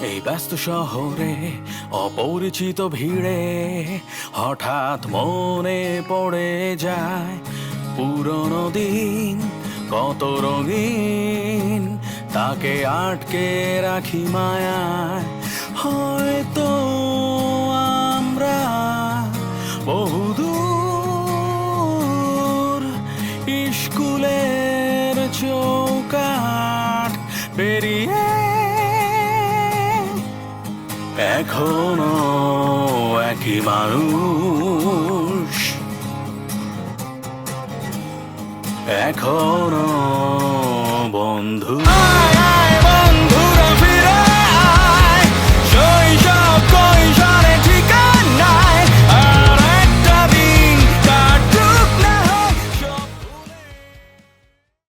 এই ব্যস্ত শহরে অপরিচিত ভিড়ে হঠাৎ মনে পড়ে যায় পুরনো দিন, কত রঙিন তাকে আটকে রাখি মায়ায়। হয়তো আমরা বহুদূর স্কুলের চৌকাঠ পেরিয়ে এখনো একই মানুষ, এখনো বন্ধু।